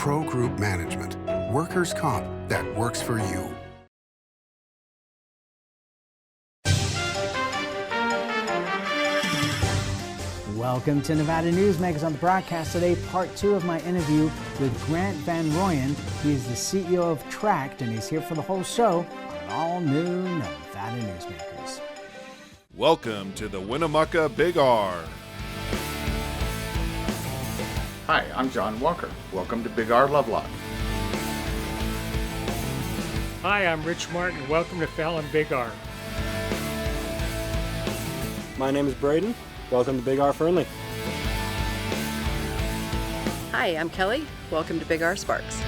Pro Group Management. Workers' comp that works for you. Welcome to Nevada Newsmakers on the broadcast today, part 2 of my interview with Grant Van Rooyen. He is the CEO of Tract, and he's here for the whole show on an all-new Nevada Newsmakers. Welcome to the Winnemucca Big R. Hi, I'm John Walker. Welcome to Big R Lovelock. Hi, I'm Rich Martin. Welcome to Fallon Big R. My name is Braden. Welcome to Big R Fernley. Hi, I'm Kelly. Welcome to Big R Sparks.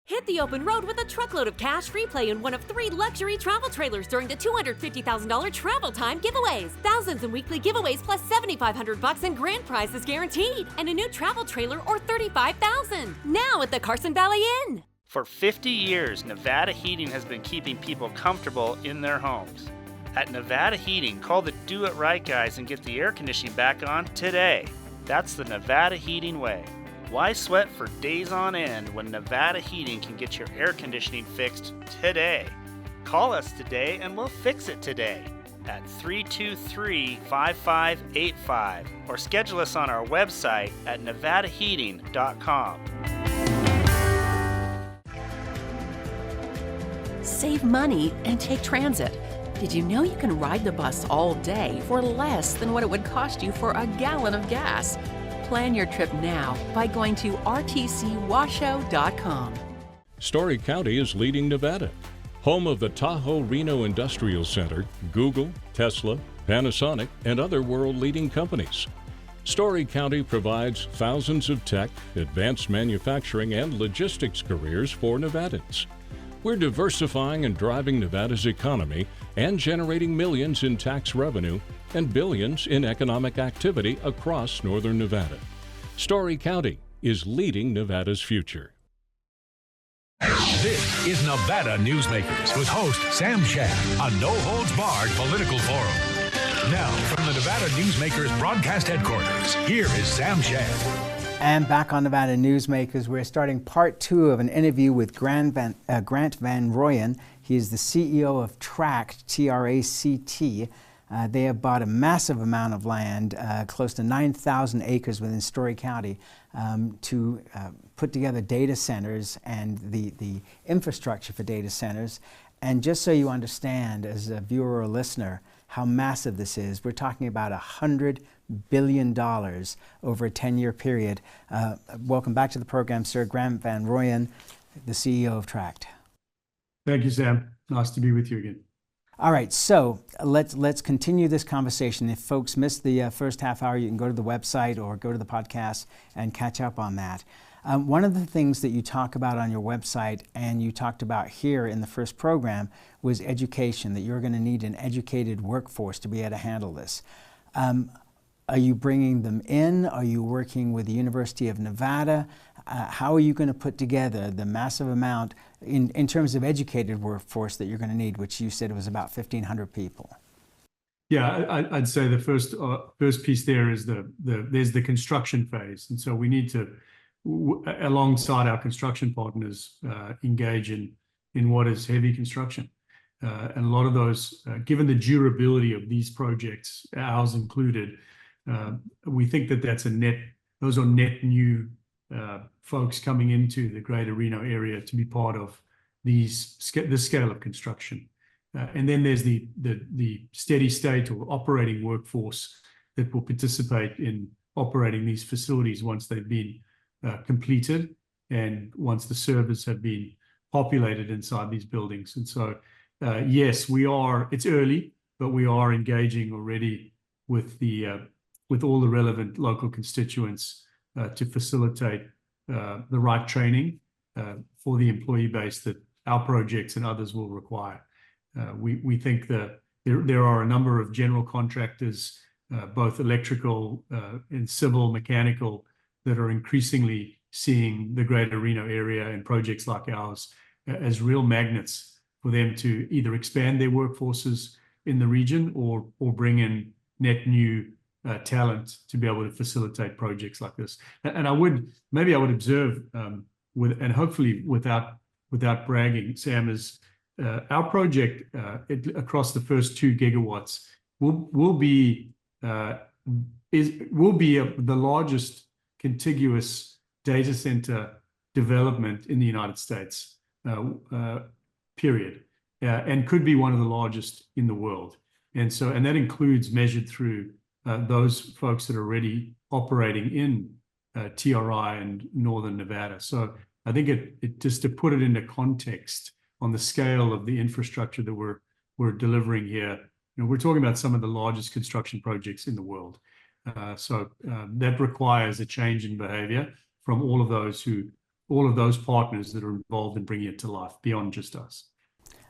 Hit the open road with a truckload of cash free play in one of 3 luxury travel trailers during the $250,000 travel time giveaways. Thousands in weekly giveaways plus $7,500 in grand prizes guaranteed. And a new travel trailer or $35,000. Now at the Carson Valley Inn. For 50 years, Nevada Heating has been keeping people comfortable in their homes. At Nevada Heating, call the Do It Right guys and get the air conditioning back on today. That's the Nevada Heating way. Why sweat for days on end when Nevada Heating can get your air conditioning fixed today? Call us today and we'll fix it today at 323-5585 or schedule us on our website at nevadaheating.com. Save money and take transit. Did you know you can ride the bus all day for less than what it would cost you for a gallon of gas? Plan your trip now by going to rtcwashoe.com. Story County is leading Nevada. Home of the Tahoe Reno Industrial Center, Google, Tesla, Panasonic, and other world-leading companies. Story County provides thousands of tech, advanced manufacturing, and logistics careers for Nevadans. We're diversifying and driving Nevada's economy and generating millions in tax revenue and billions in economic activity across northern Nevada. Story County is leading Nevada's future. This is Nevada Newsmakers with host Sam Shad, a no-holds-barred political forum. Now, from the Nevada Newsmakers broadcast headquarters, here is Sam Shad. And back on Nevada Newsmakers, we're starting part 2 of an interview with Grant Van Rooyen. He is the CEO of Tract, T-R-A-C-T. They have bought a massive amount of land, close to 9,000 acres within Story County, to put together data centers and the infrastructure for data centers. And just so you understand, as a viewer or listener, how massive this is, we're talking about $100 billion over a 10-year period. Welcome back to the program, sir. Grant Van Rooyen, the CEO of Tract. Thank you, Sam. Nice to be with you again. All right, so let's continue this conversation. If folks missed the first half hour, you can go to the website or go to the podcast and catch up on that. One of the things that you talk about on your website and you talked about here in the first program was education, that you're going to need an educated workforce to be able to handle this. Are you bringing them in? Are you working with the University of Nevada? How are you going to put together the massive amount in terms of educated workforce that you're going to need, which you said was about 1,500 people? Yeah, I'd say the first piece there is there's the construction phase. And so we need to, alongside our construction partners, engage in what is heavy construction. And a lot of those, given the durability of these projects, ours included, we think that those are net new folks coming into the greater Reno area to be part of this scale of construction. And then there's the steady state or operating workforce that will participate in operating these facilities once they've been completed and once the servers have been populated inside these buildings. And so, yes, it's early, but we are engaging already with all the relevant local constituents to facilitate the right training for the employee base that our projects and others will require. We think that there are a number of general contractors, both electrical and civil, mechanical, that are increasingly seeing the greater Reno area and projects like ours as real magnets for them to either expand their workforces in the region or bring in net new talent to be able to facilitate projects like this. And I would observe, and hopefully without bragging, Sam, is our project across the first 2 gigawatts will be the largest contiguous data center development in the United States, period, and could be one of the largest in the world. And that includes measured through those folks that are already operating in TRI and Northern Nevada. So I think it just to put it into context on the scale of the infrastructure that we're delivering here, we're talking about some of the largest construction projects in the world. So that requires a change in behavior from all of those partners that are involved in bringing it to life beyond just us.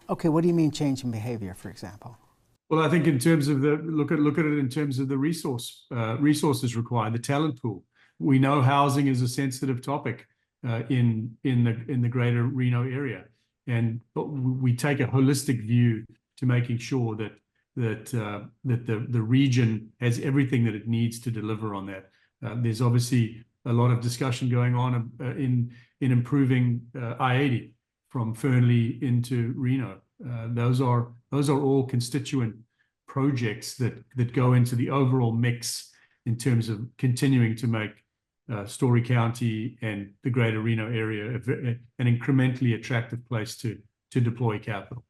Okay, what do you mean change in behavior, for example? Well, I think in terms of look at it in terms of the resources required, the talent pool. We know housing is a sensitive topic in the greater Reno area, but we take a holistic view to making sure that the region has everything that it needs to deliver on that. There's obviously a lot of discussion going on in improving I-80 from Fernley into Reno. Those are all constituent projects that go into the overall mix in terms of continuing to make Story County and the greater Reno area an incrementally attractive place to deploy capital.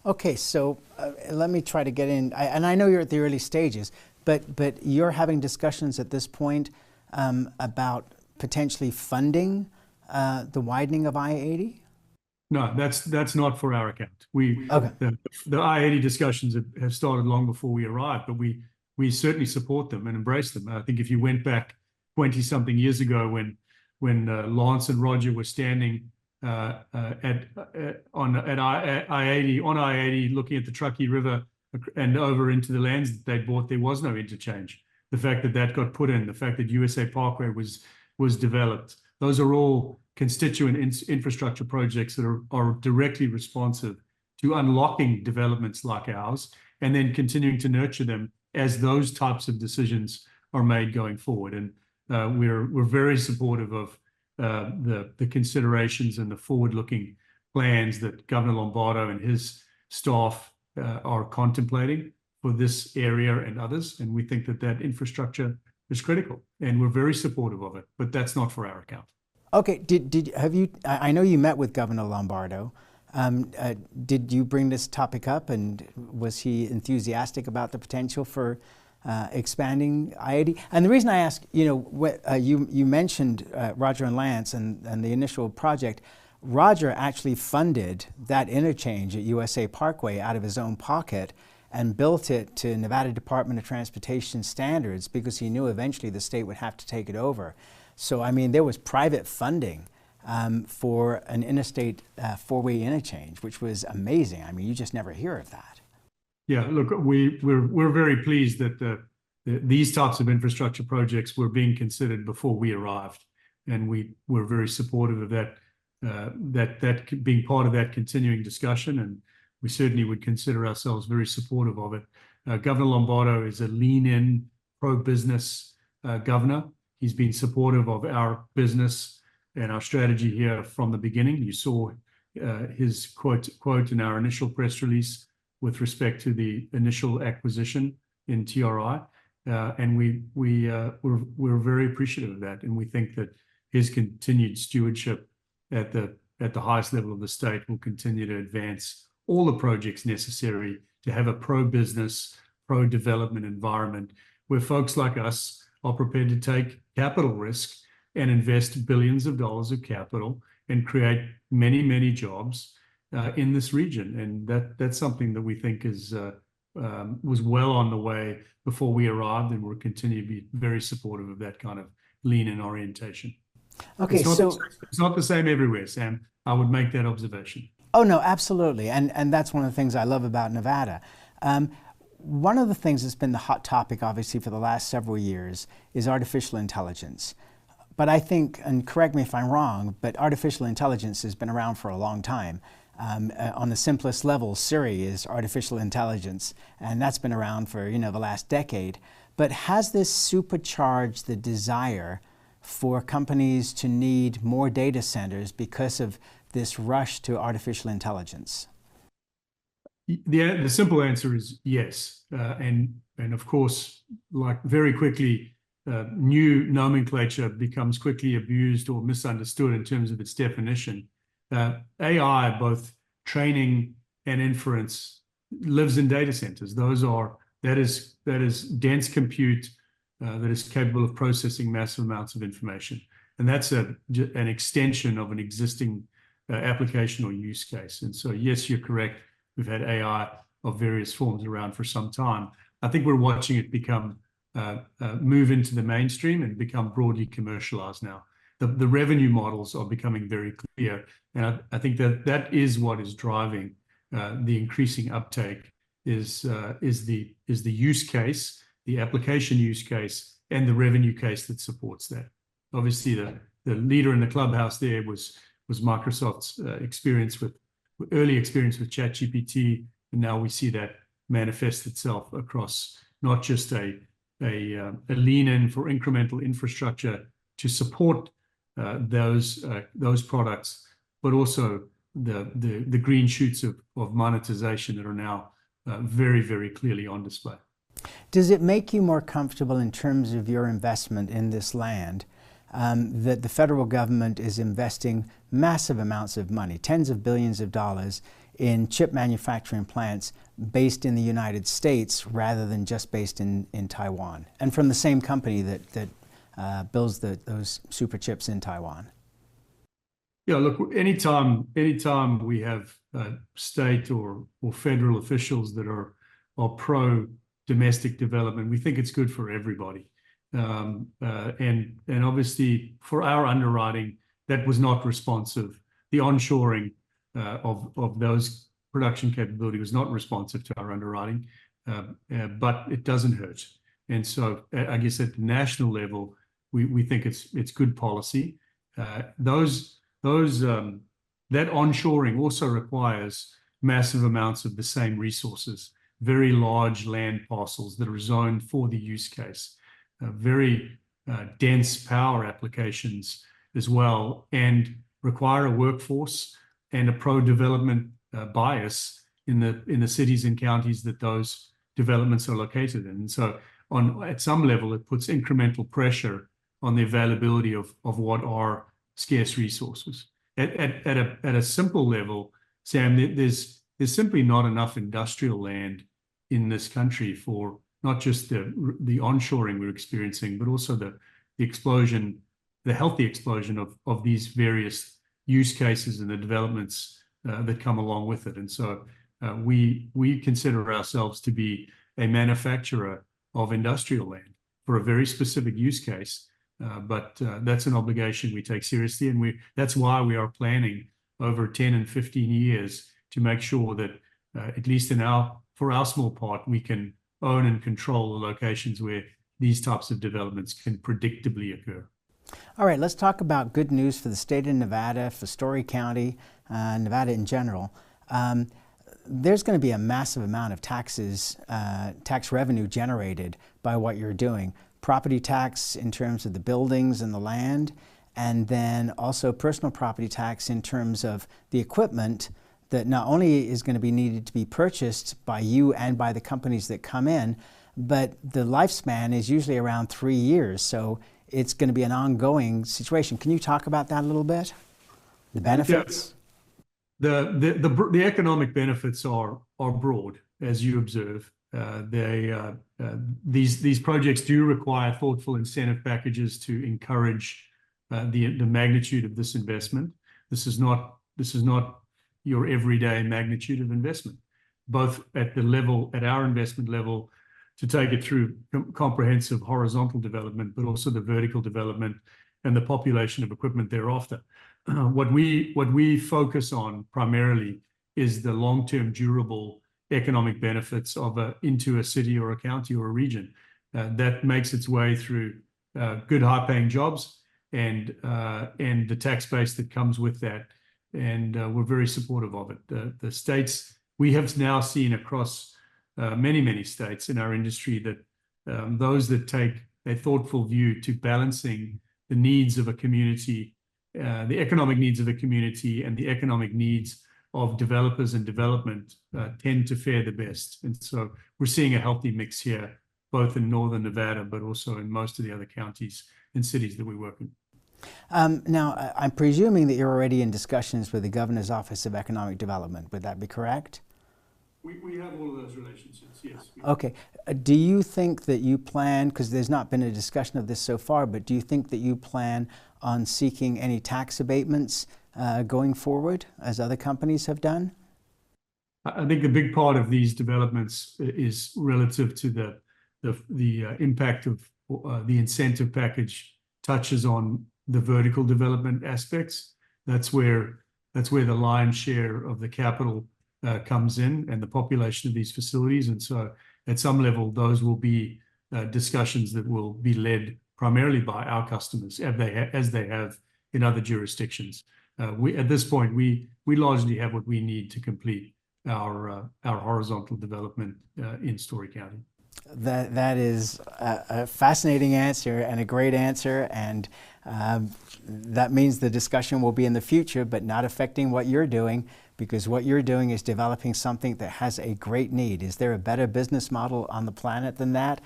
Okay, so let me try to get in, and I know you're at the early stages, but you're having discussions at this point about potentially funding the widening of I-80? No, that's not for our account. The I-80 discussions have started long before we arrived, but we certainly support them and embrace them. I think if you went back 20-something years ago when Lance and Roger were standing on I-80 looking at the Truckee River and over into the lands that they bought, there was no interchange. The fact that got put in, the fact that USA Parkway was developed, those are all constituent infrastructure projects that are directly responsive to unlocking developments like ours and then continuing to nurture them as those types of decisions are made going forward. And we're very supportive of the considerations and the forward-looking plans that Governor Lombardo and his staff are contemplating for this area and others. And we think that infrastructure is critical, and we're very supportive of it, but that's not for our account. Okay, I know you met with Governor Lombardo. Did you bring this topic up, and was he enthusiastic about the potential for expanding I-80? And the reason I ask, you mentioned Roger and Lance and the initial project. Roger actually funded that interchange at USA Parkway out of his own pocket and built it to Nevada Department of Transportation standards because he knew eventually the state would have to take it over. So, I mean, there was private funding for an interstate four-way interchange, which was amazing. I mean, you just never hear of that. Yeah, look, we're very pleased that these types of infrastructure projects were being considered before we arrived, and we're very supportive of that being part of that continuing discussion, and we certainly would consider ourselves very supportive of it. Governor Lombardo is a lean-in, pro-business governor. He's been supportive of our business and our strategy here from the beginning. You saw his quote in our initial press release with respect to the initial acquisition in TRI, and we're very appreciative of that, and we think that his continued stewardship at the highest level of the state will continue to advance all the projects necessary to have a pro-business, pro-development environment where folks like us are prepared to take capital risk and invest billions of dollars of capital and create many, many jobs in this region. And that's something that we think was well on the way before we arrived, and we'll continue to be very supportive of that kind of lean-in orientation. Okay, it's not the same everywhere, Sam. I would make that observation. Oh, no, absolutely. And that's one of the things I love about Nevada. One of the things that's been the hot topic, obviously, for the last several years is artificial intelligence. But I think, and correct me if I'm wrong, but artificial intelligence has been around for a long time. On the simplest level, Siri is artificial intelligence, and that's been around for the last decade. But has this supercharged the desire for companies to need more data centers because of this rush to artificial intelligence? The simple answer is yes, and of course, like very quickly, new nomenclature becomes quickly abused or misunderstood in terms of its definition. AI, both training and inference, lives in data centers. That is dense compute that is capable of processing massive amounts of information, and that's an extension of an existing application or use case. And so, yes, you're correct. We've had AI of various forms around for some time. I think we're watching it become move into the mainstream and become broadly commercialized now. The revenue models are becoming very clear, and I think that is what is driving the increasing uptake is the use case, the application use case, and the revenue case that supports that. Obviously, the leader in the clubhouse there was Microsoft's early experience with ChatGPT, and now we see that manifest itself across not just a lean in for incremental infrastructure to support those products, but also the green shoots of monetization that are now very, very clearly on display. Does it make you more comfortable in terms of your investment in this land that the federal government is investing massive amounts of money, tens of billions of dollars, in chip manufacturing plants based in the United States rather than just based in Taiwan, and from the same company that builds those super chips in Taiwan? Yeah, look, anytime we have state or federal officials that are pro domestic development, we think it's good for everybody. And obviously for our underwriting, that was not responsive. The onshoring of those production capability was not responsive to our underwriting, but it doesn't hurt. And so I guess at the national level, we think it's good policy. That onshoring also requires massive amounts of the same resources, very large land parcels that are zoned for the use case, very dense power applications as well, and require a workforce and a pro-development bias in the cities and counties that those developments are located in. And so at some level, it puts incremental pressure on the availability of what are scarce resources. At a simple level, Sam, there's simply not enough industrial land in this country for not just the onshoring we're experiencing, but also the healthy explosion of these various use cases and the developments that come along with it. And so we consider ourselves to be a manufacturer of industrial land for a very specific use case. But that's an obligation we take seriously, and that's why we are planning over 10 and 15 years to make sure that at least for our small part, we can own and control the locations where these types of developments can predictably occur. All right, let's talk about good news for the state of Nevada, for Story County, Nevada in general. There's going to be a massive amount of tax revenue generated by what you're doing. Property tax in terms of the buildings and the land, and then also personal property tax in terms of the equipment that not only is going to be needed to be purchased by you and by the companies that come in, but the lifespan is usually around 3 years. So it's going to be an ongoing situation. Can you talk about that a little bit? The benefits? Yeah. The economic benefits are broad, as you observe. These projects do require thoughtful incentive packages to encourage the magnitude of this investment. This is not your everyday magnitude of investment, both at our investment level, to take it through comprehensive horizontal development, but also the vertical development and the population of equipment thereafter. What we focus on primarily is the long-term durable economic benefits into a city or a county or a region that makes its way through good high-paying jobs and the tax base that comes with that and we're very supportive of it. The states, we have now seen across many states in our industry that those that take a thoughtful view to balancing the needs of a community, the economic needs of a community and the economic needs of developers and development tend to fare the best. And so we're seeing a healthy mix here, both in northern Nevada, but also in most of the other counties and cities that we work in. Now, I'm presuming that you're already in discussions with the Governor's Office of Economic Development. Would that be correct? We have all of those relationships, yes. Okay. Do you think that you plan, because there's not been a discussion of this so far, but do you think that you plan on seeking any tax abatements going forward, as other companies have done? I think the big part of these developments is relative to the impact of the incentive package touches on the vertical development aspects. That's where the lion's share of the capital comes in, and the population of these facilities. And so at some level, those will be discussions that will be led primarily by our customers, as they have in other jurisdictions. At this point, we largely have what we need to complete our horizontal development in Story County. That is a fascinating answer and a great answer, and that means the discussion will be in the future, but not affecting what you're doing, because what you're doing is developing something that has a great need. Is there a better business model on the planet than that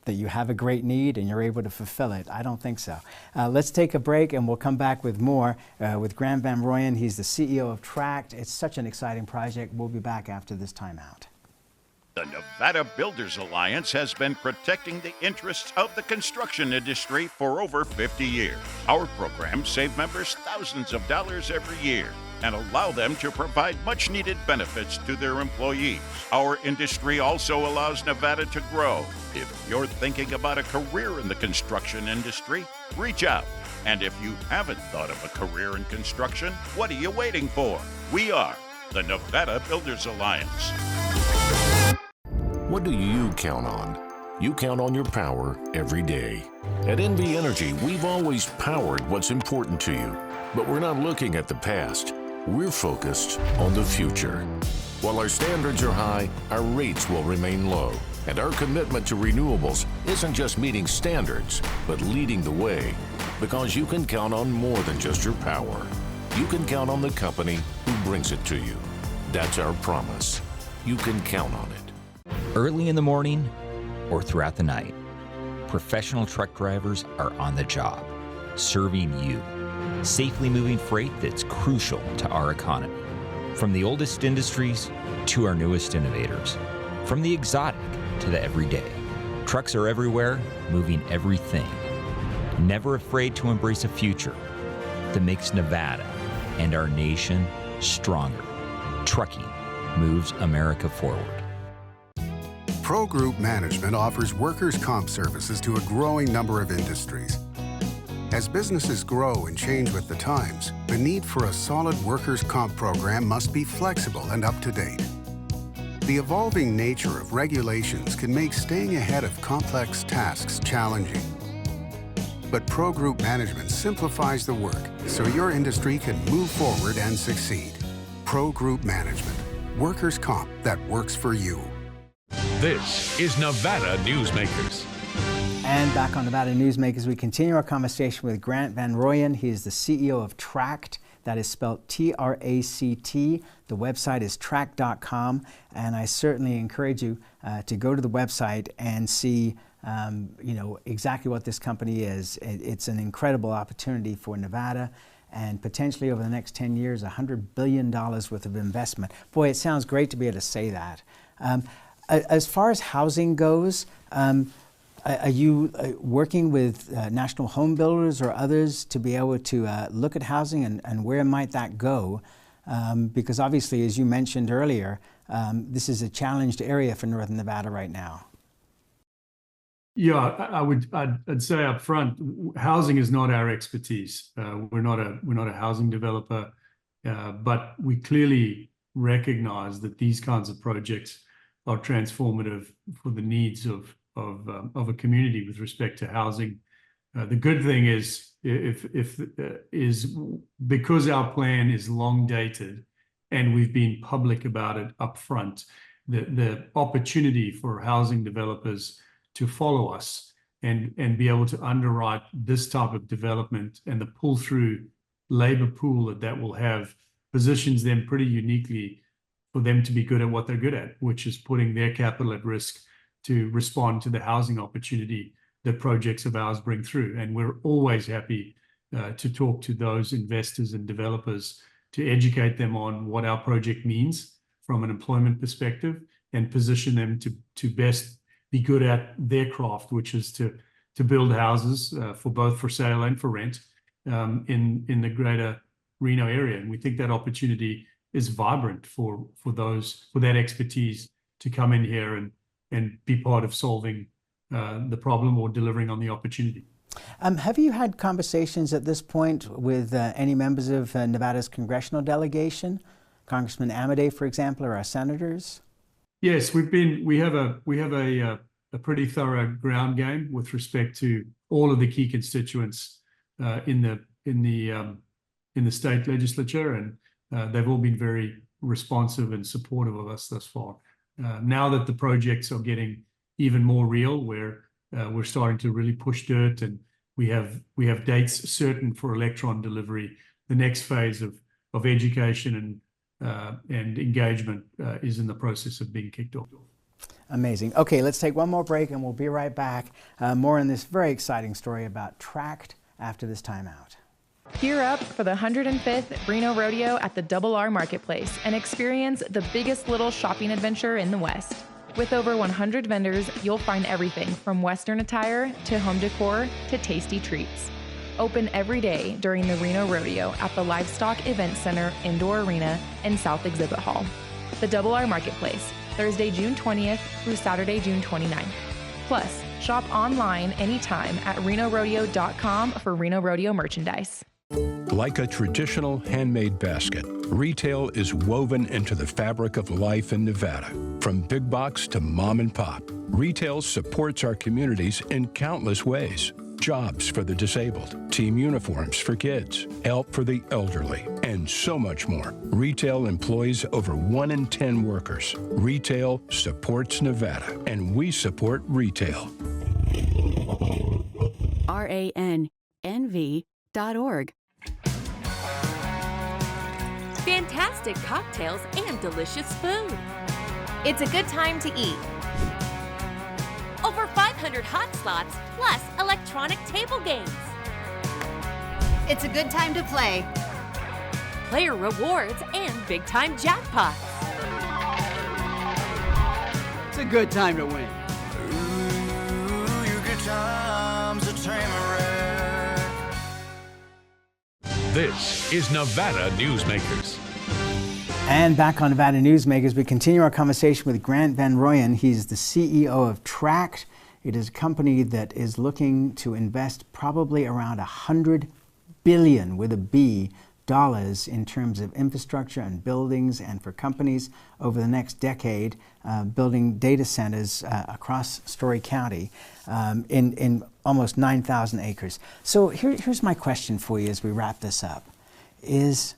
you have a great need and you're able to fulfill it? I don't think so. Let's take a break and we'll come back with more with Grant Van Rooyen. He's the CEO of Tract. It's such an exciting project. We'll be back after this timeout. The Nevada Builders Alliance has been protecting the interests of the construction industry for over 50 years. Our programs save members thousands of dollars every year and allow them to provide much-needed benefits to their employees. Our industry also allows Nevada to grow. If you're thinking about a career in the construction industry, reach out. And if you haven't thought of a career in construction, what are you waiting for? We are the Nevada Builders Alliance. What do you count on? You count on your power every day. At NV Energy, we've always powered what's important to you, but we're not looking at the past. We're focused on the future. While our standards are high, our rates will remain low. And our commitment to renewables isn't just meeting standards, but leading the way. Because you can count on more than just your power. You can count on the company who brings it to you. That's our promise. You can count on it. Early in the morning or throughout the night, professional truck drivers are on the job, serving you, safely moving freight that's crucial to our economy. From the oldest industries to our newest innovators, from the exotic to the everyday, trucks are everywhere, moving everything. Never afraid to embrace a future that makes Nevada and our nation stronger. Trucking moves America forward. Pro Group Management offers workers' comp services to a growing number of industries. As businesses grow and change with the times, the need for a solid workers' comp program must be flexible and up to date. The evolving nature of regulations can make staying ahead of complex tasks challenging. But Pro Group Management simplifies the work so your industry can move forward and succeed. Pro Group Management, workers' comp that works for you. This is Nevada Newsmakers. And back on Nevada Newsmakers, we continue our conversation with Grant Van Rooyen. He is the CEO of Tract. That is spelled T-R-A-C-T. The website is tract.com, and I certainly encourage you to go to the website and see exactly what this company is. It's an incredible opportunity for Nevada, and potentially over the next 10 years, $100 billion worth of investment. Boy, it sounds great to be able to say that. As far as housing goes, are you working with national home builders or others to be able to look at housing, and where might that go? Because obviously, as you mentioned earlier, this is a challenged area for Northern Nevada right now. Yeah, I'd say up front, housing is not our expertise. We're not a housing developer, but we clearly recognize that these kinds of projects are transformative for the needs of a community with respect to housing. The good thing is because our plan is long dated and we've been public about it up front, the opportunity for housing developers to follow us and be able to underwrite this type of development and the pull-through labor pool that will have positions them pretty uniquely for them to be good at what they're good at, which is putting their capital at risk to respond to the housing opportunity that projects of ours bring through. And we're always happy to talk to those investors and developers to educate them on what our project means from an employment perspective and position them to best be good at their craft, which is to build houses for both for sale and for rent in the greater Reno area. And we think that opportunity is vibrant for that expertise to come in here and be part of solving the problem or delivering on the opportunity. Have you had conversations at this point with any members of Nevada's congressional delegation, Congressman Amodei, for example, or our senators? Yes, we have a pretty thorough ground game with respect to all of the key constituents in the state legislature, and they've all been very responsive and supportive of us thus far. Now that the projects are getting even more real, where we're starting to really push dirt, and we have dates certain for electron delivery. The next phase of education and engagement is in the process of being kicked off. Amazing. Okay, let's take one more break and we'll be right back. More on this very exciting story about Tract after this timeout. Gear up for the 105th Reno Rodeo at the Double R Marketplace and experience the biggest little shopping adventure in the West. With over 100 vendors, you'll find everything from Western attire to home decor to tasty treats. Open every day during the Reno Rodeo at the Livestock Event Center Indoor Arena and South Exhibit Hall. The Double R Marketplace, Thursday, June 20th through Saturday, June 29th. Plus, shop online anytime at renorodeo.com for Reno Rodeo merchandise. Like a traditional handmade basket, retail is woven into the fabric of life in Nevada. From big box to mom and pop, retail supports our communities in countless ways. Jobs for the disabled, team uniforms for kids, help for the elderly, and so much more. Retail employs over 1 in 10 workers. Retail supports Nevada, and we support retail. RANNV.org. Fantastic cocktails and delicious food. It's a good time to eat. Over 500 hot slots, plus electronic table games. It's a good time to play. Player rewards and big-time jackpots. It's a good time to win. Ooh, your good times are tamarack. This is Nevada Newsmakers. And back on Nevada Newsmakers, we continue our conversation with Grant Van Rooyen. He's the CEO of Tract. It is a company that is looking to invest probably around $100 billion with a B dollars in terms of infrastructure and buildings and for companies over the next decade, building data centers across Story County in almost 9,000 acres. So here's my question for you as we wrap this up, is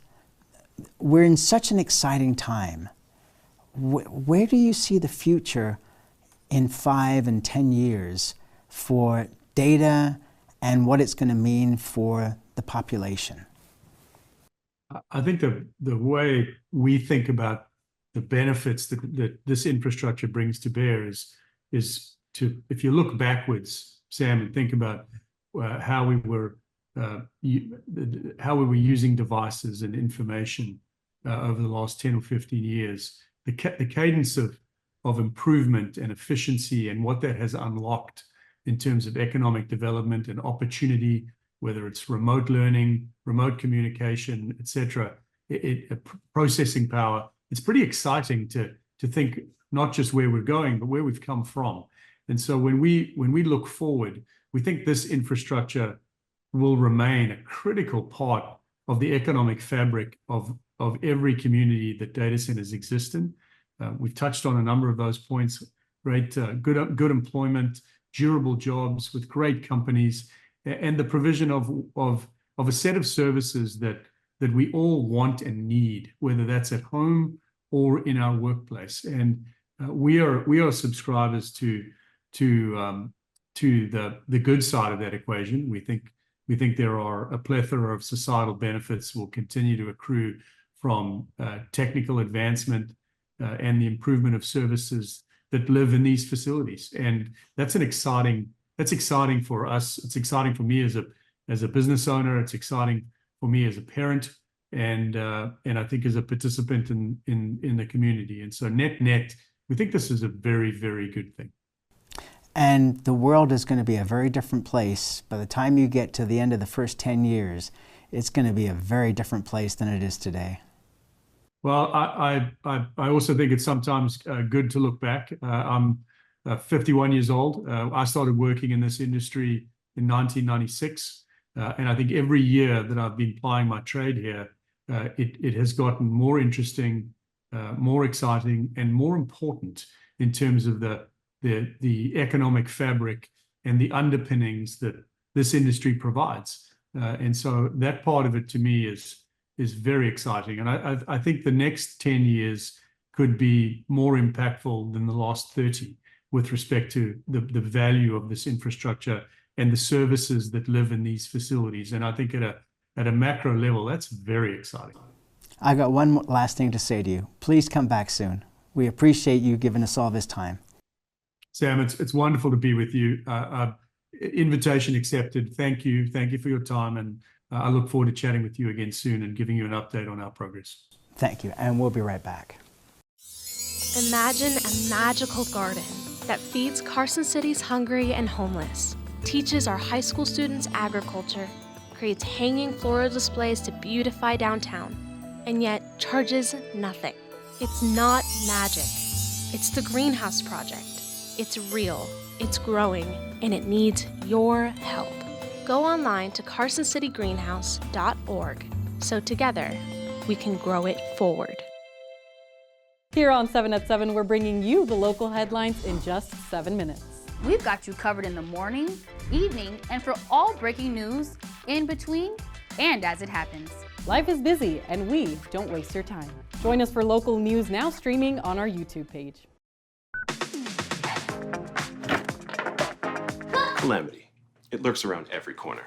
we're in such an exciting time. Where do you see the future in 5 and 10 years for data and what it's going to mean for the population? I think the way we think about the benefits that this infrastructure brings to bear is to, if you look backwards, Sam, and think about how we were using devices and information over the last 10 or 15 years, the cadence of improvement and efficiency and what that has unlocked in terms of economic development and opportunity, whether it's remote learning, remote communication, et cetera, processing power, it's pretty exciting to think not just where we're going, but where we've come from. And so when we look forward, we think this infrastructure will remain a critical part of the economic fabric of every community that data centers exist in. We've touched on a number of those points, right? Good employment, durable jobs with great companies, and the provision of a set of services that we all want and need, whether that's at home or in our workplace. And we are subscribers to the good side of that equation. We think there are a plethora of societal benefits will continue to accrue from technical advancement and the improvement of services that live in these facilities. And that's exciting for us. It's exciting for me as a business owner. It's exciting for me as a parent, and I think as a participant in the community. And so net, we think this is a very, very good thing. And the world is going to be a very different place. By the time you get to the end of the first 10 years, it's going to be a very different place than it is today. Well, I also think it's sometimes good to look back. I'm 51 years old. I started working in this industry in 1996. And I think every year that I've been plying my trade here, it has gotten more interesting, more exciting, and more important in terms of the economic fabric and the underpinnings that this industry provides. And so that part of it to me is very exciting. And I think the next 10 years could be more impactful than the last 30 with respect to the value of this infrastructure and the services that live in these facilities. And I think at a macro level, that's very exciting. I got one last thing to say to you. Please come back soon. We appreciate you giving us all this time. Sam, it's wonderful to be with you. Invitation accepted. Thank you. Thank you for your time. And I look forward to chatting with you again soon and giving you an update on our progress. Thank you. And we'll be right back. Imagine a magical garden that feeds Carson City's hungry and homeless, teaches our high school students agriculture, creates hanging floral displays to beautify downtown, and yet charges nothing. It's not magic. It's the Greenhouse Project. It's real, it's growing, and it needs your help. Go online to carsоncitygreenhouse.org so together we can grow it forward. Here on 7 at 7, we're bringing you the local headlines in just 7 minutes. We've got you covered in the morning, evening, and for all breaking news in between and as it happens. Life is busy, and we don't waste your time. Join us for local news now streaming on our YouTube page. Calamity. It lurks around every corner.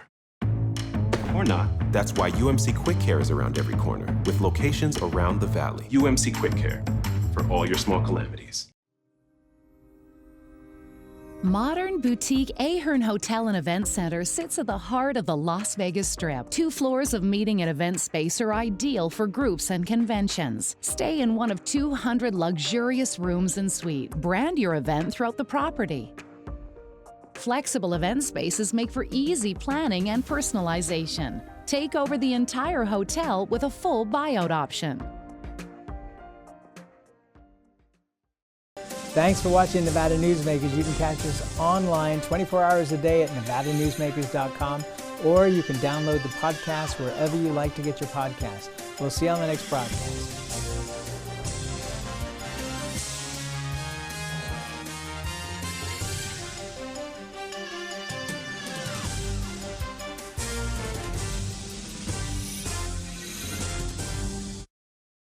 Or not. That's why UMC Quick Care is around every corner, with locations around the valley. UMC Quick Care, for all your small calamities. Modern boutique Ahern Hotel and Event Center sits at the heart of the Las Vegas Strip. 2 floors of meeting and event space are ideal for groups and conventions. Stay in one of 200 luxurious rooms and suites. Brand your event throughout the property. Flexible event spaces make for easy planning and personalization. Take over the entire hotel with a full buyout option. Thanks for watching Nevada Newsmakers. You can catch us online 24 hours a day at nevadanewsmakers.com, or you can download the podcast wherever you like to get your podcast. We'll see you on the next broadcast.